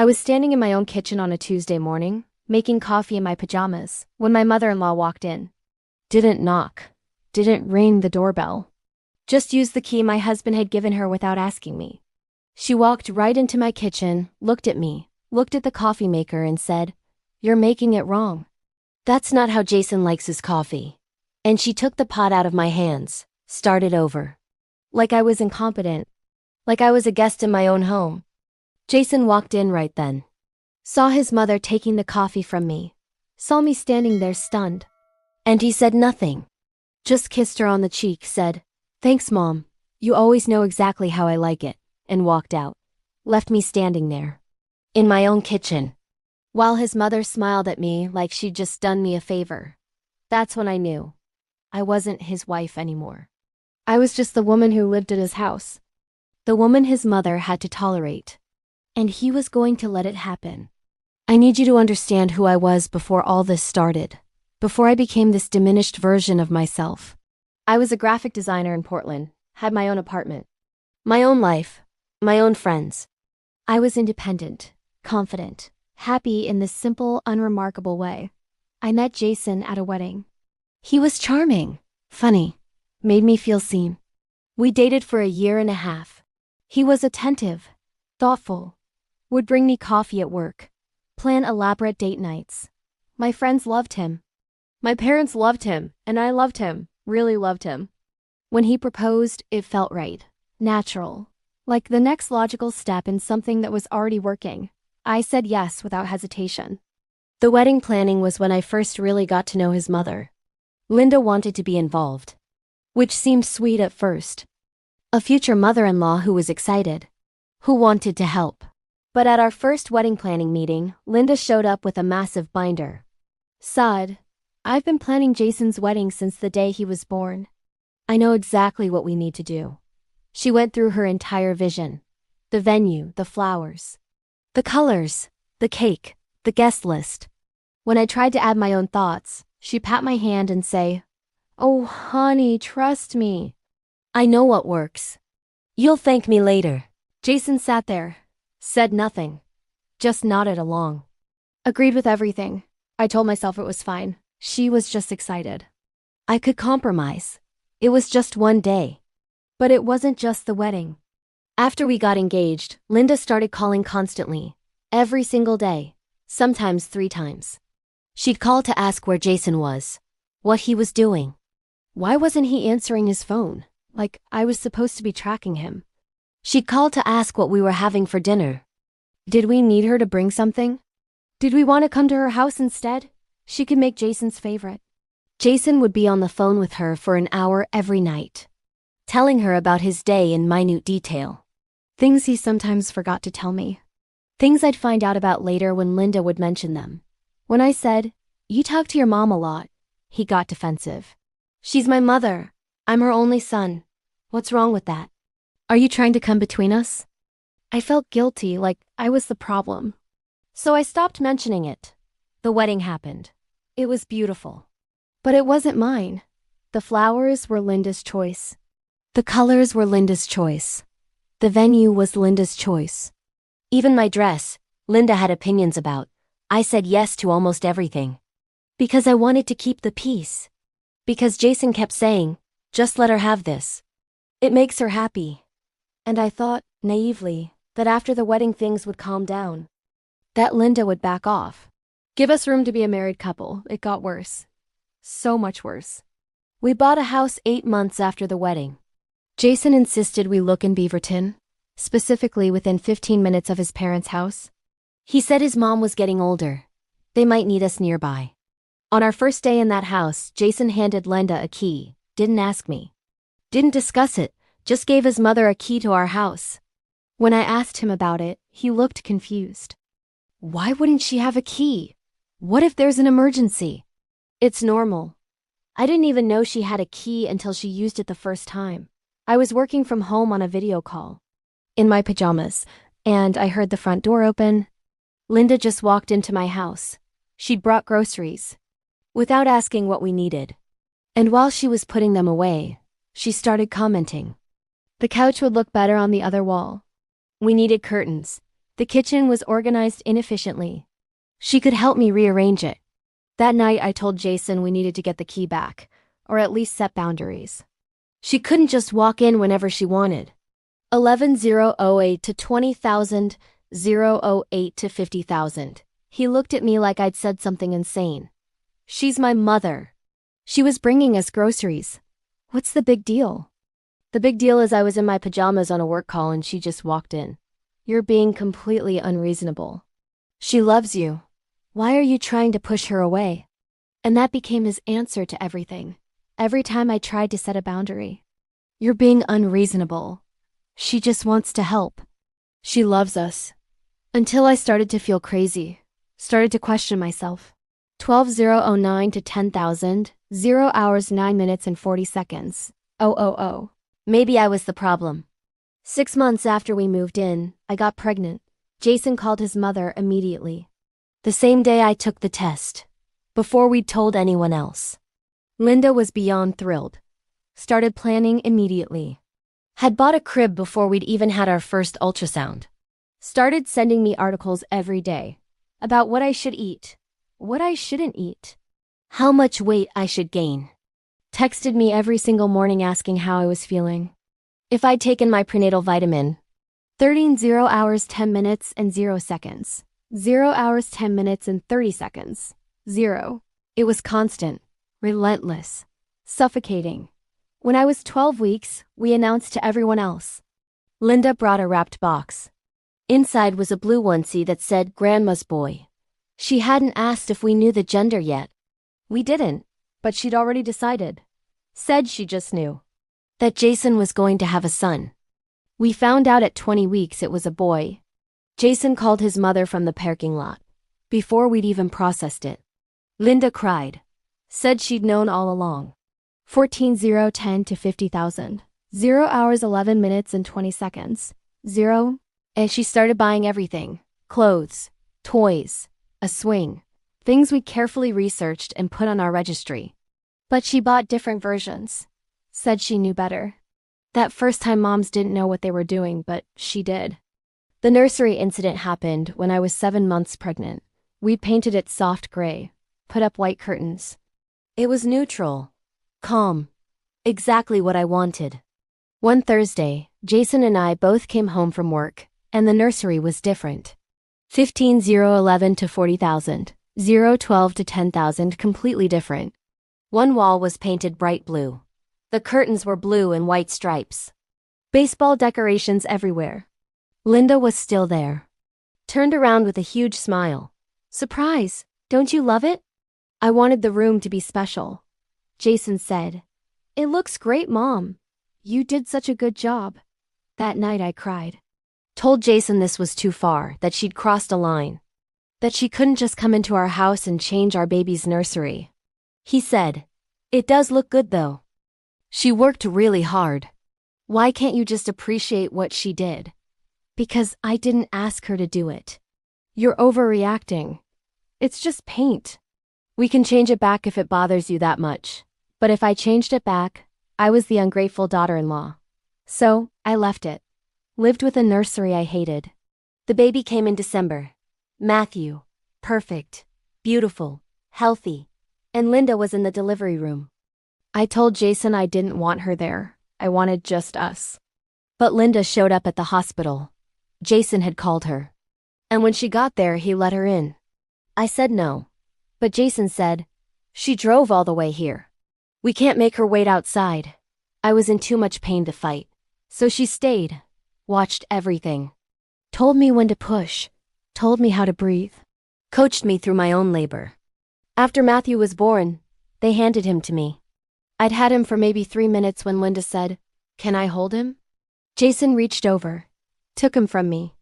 I was standing in my own kitchen on a Tuesday morning, making coffee in my pajamas, when my mother-in-law walked in. Didn't knock. Didn't ring the doorbell. Just used the key my husband had given her without asking me. She walked right into my kitchen, looked at me, looked at the coffee maker and said, "You're making it wrong. That's not how Jason likes his coffee." And she took the pot out of my hands, started over. Like I was incompetent. Like I was a guest in my own home. Jason walked in right then. Saw his mother taking the coffee from me. Saw me standing there stunned. And he said nothing. Just kissed her on the cheek, said, "Thanks, Mom. You always know exactly how I like it," and walked out. Left me standing there. In my own kitchen. While his mother smiled at me like she'd just done me a favor. That's when I knew. I wasn't his wife anymore. I was just the woman who lived at his house. The woman his mother had to tolerate. And he was going to let it happen. I need you to understand who I was before all this started. Before I became this diminished version of myself. I was a graphic designer in Portland, had my own apartment. My own life. My own friends. I was independent, confident, happy in this simple, unremarkable way. I met Jason at a wedding. He was charming, funny, made me feel seen. We dated for a year and a half. He was attentive, thoughtful, would bring me coffee at work, plan elaborate date nights. My friends loved him. My parents loved him, and I loved him, really loved him. When he proposed, it felt right, natural, like the next logical step in something that was already working. I said yes without hesitation. The wedding planning was when I first really got to know his mother. Linda wanted to be involved, which seemed sweet at first. A future mother-in-law who was excited, who wanted to help. But at our first wedding planning meeting, Linda showed up with a massive binder. Said, "I've been planning Jason's wedding since the day he was born. I know exactly what we need to do." She went through her entire vision. The venue, the flowers, the colors, the cake, the guest list. When I tried to add my own thoughts, she'd pat my hand and say, "Oh, honey, trust me. I know what works. You'll thank me later." Jason sat there, said nothing, just nodded along. Agreed with everything. I told myself it was fine. She was just excited. I could compromise. It was just one day. But it wasn't just the wedding. After we got engaged, Linda started calling constantly, every single day, sometimes 3 times. She'd call to ask where Jason was, what he was doing. Why wasn't he answering his phone, like I was supposed to be tracking him? She'd call to ask what we were having for dinner. Did we need her to bring something? Did we want to come to her house instead? She could make Jason's favorite. Jason would be on the phone with her for an hour every night, telling her about his day in minute detail. Things he sometimes forgot to tell me. Things I'd find out about later when Linda would mention them. When I said, "You talk to your mom a lot," he got defensive. "She's my mother. I'm her only son. What's wrong with that? Are you trying to come between us?" I felt guilty, like I was the problem. So I stopped mentioning it. The wedding happened. It was beautiful. But it wasn't mine. The flowers were Linda's choice. The colors were Linda's choice. The venue was Linda's choice. Even my dress, Linda had opinions about. I said yes to almost everything. Because I wanted to keep the peace. Because Jason kept saying, "Just let her have this. It makes her happy." And I thought, naively, that after the wedding things would calm down. That Linda would back off. Give us room to be a married couple. It got worse. So much worse. We bought a house 8 months after the wedding. Jason insisted we look in Beaverton, specifically within 15 minutes of his parents' house. He said his mom was getting older. They might need us nearby. On our first day in that house, Jason handed Linda a key, didn't ask me. Didn't discuss it, just gave his mother a key to our house. When I asked him about it, he looked confused. Why wouldn't she have a key? What if there's an emergency? It's normal. I didn't even know she had a key until she used it the first time. I was working from home on a video call, in my pajamas, and I heard the front door open. Linda just walked into my house. She'd brought groceries, without asking what we needed. And while she was putting them away, she started commenting. The couch would look better on the other wall. We needed curtains. The kitchen was organized inefficiently. She could help me rearrange it. That night I told Jason we needed to get the key back, or at least set boundaries. She couldn't just walk in whenever she wanted. 11,008 to 20,000, 008 to 50,000. He looked at me like I'd said something insane. She's my mother. She was bringing us groceries. What's the big deal? The big deal is I was in my pajamas on a work call and she just walked in. You're being completely unreasonable. She loves you. Why are you trying to push her away? And that became his answer to everything. Every time I tried to set a boundary. You're being unreasonable. She just wants to help. She loves us. Until I started to feel crazy. Started to question myself. 12,009 to 10,000, 0 hours 9 minutes and 40 seconds. Oh. Maybe I was the problem. 6 months after we moved in, I got pregnant. Jason called his mother immediately. The same day I took the test. Before we'd told anyone else. Linda was beyond thrilled. Started planning immediately. Had bought a crib before we'd even had our first ultrasound. Started sending me articles every day. About what I should eat. What I shouldn't eat. How much weight I should gain. Texted me every single morning asking how I was feeling. If I'd taken my prenatal vitamin. 13 0 hours 10 minutes and 0 seconds. 0 hours 10 minutes and 30 seconds. 0. It was constant. Relentless. Suffocating. When I was 12 weeks, we announced to everyone else. Linda brought a wrapped box. Inside was a blue onesie that said Grandma's Boy. She hadn't asked if we knew the gender yet. We didn't, but she'd already decided. Said she just knew. That Jason was going to have a son. We found out at 20 weeks it was a boy. Jason called his mother from the parking lot. Before we'd even processed it. Linda cried. Said she'd known all along. 14,010 to 50,000. 0 hours 11 minutes and 20 seconds. 0. And she started buying everything. Clothes. Toys. A swing. Things we carefully researched and put on our registry. But she bought different versions. Said she knew better. That first time moms didn't know what they were doing, but she did. The nursery incident happened when I was 7 months pregnant. We'd painted it soft gray. Put up white curtains. It was neutral. Calm. Exactly what I wanted. One Thursday, Jason and I both came home from work, and the nursery was different. 15,011 to 40,000. 012 to 10,000 completely different. One wall was painted bright blue. The curtains were blue and white stripes. Baseball decorations everywhere. Linda was still there. Turned around with a huge smile. Surprise! Don't you love it? I wanted the room to be special. Jason said, It looks great, Mom. You did such a good job. That night I cried. Told Jason this was too far, that she'd crossed a line. That she couldn't just come into our house and change our baby's nursery. He said, It does look good though. She worked really hard. Why can't you just appreciate what she did? Because I didn't ask her to do it. You're overreacting. It's just paint. We can change it back if it bothers you that much. But if I changed it back, I was the ungrateful daughter-in-law. So, I left it. Lived with a nursery I hated. The baby came in December. Matthew. Perfect. Beautiful. Healthy. And Linda was in the delivery room. I told Jason I didn't want her there. I wanted just us. But Linda showed up at the hospital. Jason had called her. And when she got there, he let her in. I said no. But Jason said, She drove all the way here. We can't make her wait outside. I was in too much pain to fight. So she stayed. Watched everything. Told me when to push. Told me how to breathe. Coached me through my own labor. After Matthew was born, they handed him to me. I'd had him for maybe 3 minutes when Linda said, Can I hold him? Jason reached over. Took him from me.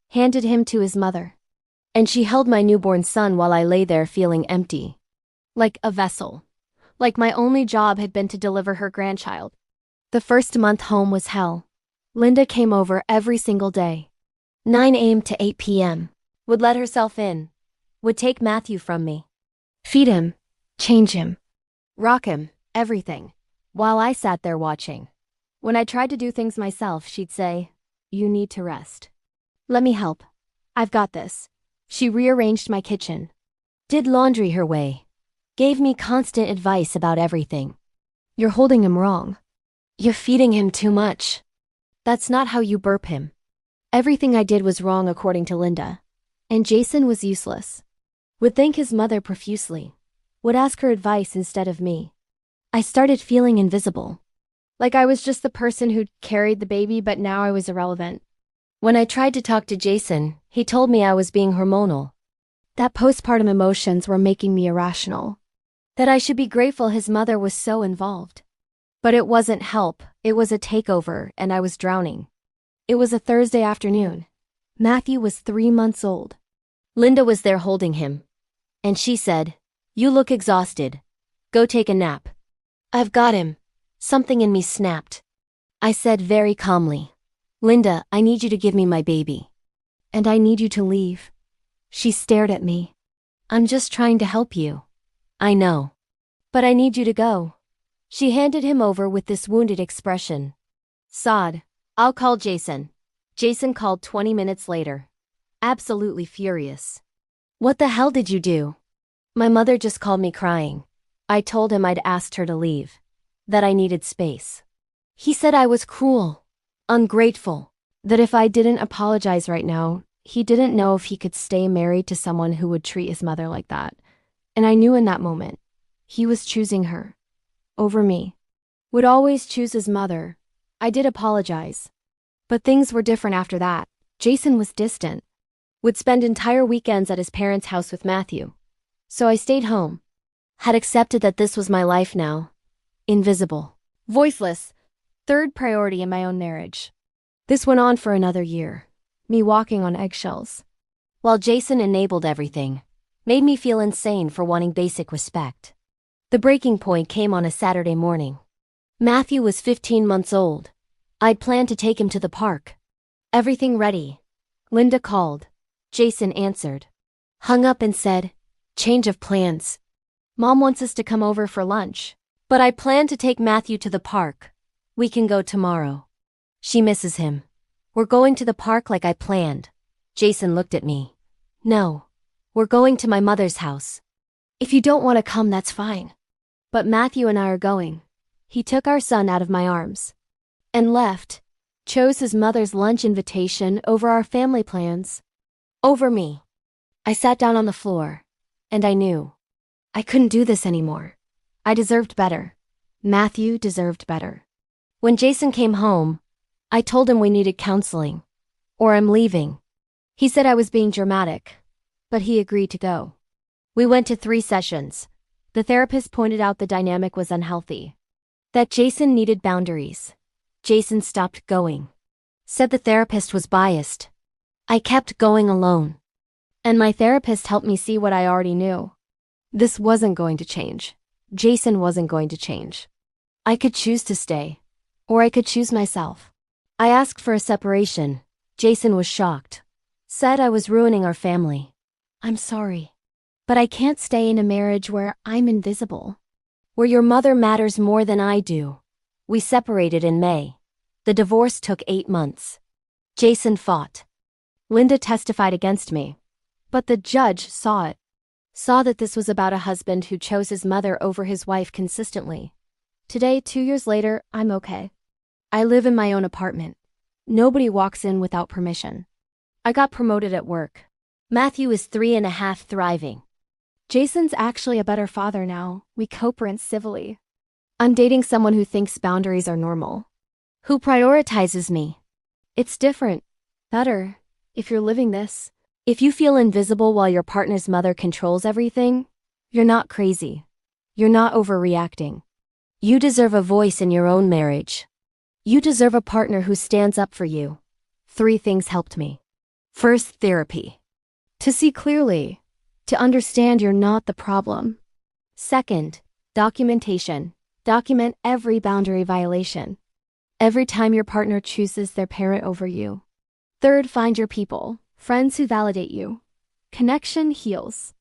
Handed him to his mother. And she held my newborn son while I lay there feeling empty. Like a vessel. Like my only job had been to deliver her grandchild. The first month home was hell. Linda came over every single day. 9 a.m. to 8 p.m. Would let herself in. Would take Matthew from me. Feed him. Change him. Rock him. Everything. While I sat there watching. When I tried to do things myself, she'd say, You need to rest. Let me help. I've got this. She rearranged my kitchen, did laundry her way, gave me constant advice about everything. You're holding him wrong. You're feeding him too much. That's not how you burp him. Everything I did was wrong according to Linda. And Jason was useless. Would thank his mother profusely. Would ask her advice instead of me. I started feeling invisible. Like I was just the person who'd carried the baby, but now I was irrelevant. When I tried to talk to Jason, he told me I was being hormonal. That postpartum emotions were making me irrational. That I should be grateful his mother was so involved. But it wasn't help, it was a takeover, and I was drowning. It was a Thursday afternoon. Matthew was 3 months old. Linda was there holding him. And she said, "You look exhausted. Go take a nap." "I've got him." Something in me snapped. I said very calmly, "Linda, I need you to give me my baby. And I need you to leave." She stared at me. "I'm just trying to help you." "I know. But I need you to go." She handed him over with this wounded expression. "Sod, I'll call Jason." Jason called 20 minutes later. Absolutely furious. "What the hell did you do?" My mother just called me crying. I told him I'd asked her to leave. That I needed space. He said I was cruel, ungrateful, that if I didn't apologize right now, he didn't know if he could stay married to someone who would treat his mother like that. And I knew in that moment, he was choosing her over me. Would always choose his mother. I did apologize. But things were different after that. Jason was distant. Would spend entire weekends at his parents' house with Matthew. So I stayed home. Had accepted that this was my life now. Invisible. Voiceless. Third priority in my own marriage. This went on for another year. Me walking on eggshells. While Jason enabled everything. Made me feel insane for wanting basic respect. The breaking point came on a Saturday morning. Matthew was 15 months old. I'd planned to take him to the park. Everything ready. Linda called. Jason answered. Hung up and said, "Change of plans. Mom wants us to come over for lunch. But I plan to take Matthew to the park. We can go tomorrow." She misses him. "We're going to the park like I planned." Jason looked at me. "No. We're going to my mother's house." "If you don't want to come, that's fine. But Matthew and I are going." He took our son out of my arms. And left. Chose his mother's lunch invitation over our family plans. Over me. I sat down on the floor. And I knew. I couldn't do this anymore. I deserved better. Matthew deserved better. When Jason came home, I told him we needed counseling. Or I'm leaving. He said I was being dramatic. But he agreed to go. We went to 3 sessions. The therapist pointed out the dynamic was unhealthy. That Jason needed boundaries. Jason stopped going. Said the therapist was biased. I kept going alone. And my therapist helped me see what I already knew. This wasn't going to change. Jason wasn't going to change. I could choose to stay. Or I could choose myself. I asked for a separation. Jason was shocked. Said I was ruining our family. I'm sorry. But I can't stay in a marriage where I'm invisible. Where your mother matters more than I do. We separated in May. The divorce took 8 months. Jason fought. Linda testified against me. But the judge saw it. Saw that this was about a husband who chose his mother over his wife consistently. Today, 2 years later, I'm okay. I live in my own apartment. Nobody walks in without permission. I got promoted at work. Matthew is 3.5 thriving. Jason's actually a better father now. We co-parent civilly. I'm dating someone who thinks boundaries are normal. Who prioritizes me. It's different. Better. If you're living this. If you feel invisible while your partner's mother controls everything, you're not crazy. You're not overreacting. You deserve a voice in your own marriage. You deserve a partner who stands up for you. 3 things helped me. First, therapy. To see clearly. To understand you're not the problem. Second, documentation. Document every boundary violation. Every time your partner chooses their parent over you. Third, find your people. Friends who validate you. Connection heals.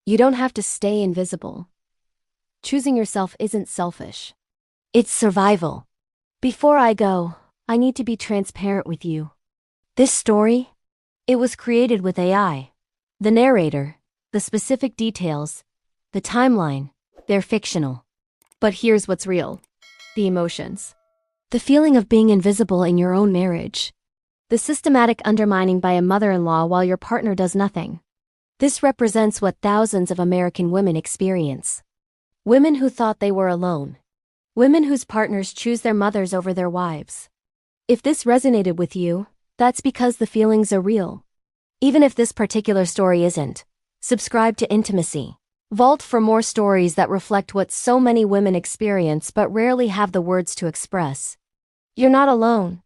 You don't have to stay invisible. Choosing yourself isn't selfish. It's survival. Before I go, I need to be transparent with you. This story, It was created with AI. The narrator, the specific details, the timeline, they're fictional. But here's what's real. The emotions. The feeling of being invisible in your own marriage. The systematic undermining by a mother-in-law while your partner does nothing. This represents what thousands of American women experience. Women who thought they were alone. Women whose partners choose their mothers over their wives. If this resonated with you, that's because the feelings are real. Even if this particular story isn't, subscribe to Intimacy Vault for more stories that reflect what so many women experience but rarely have the words to express. You're not alone.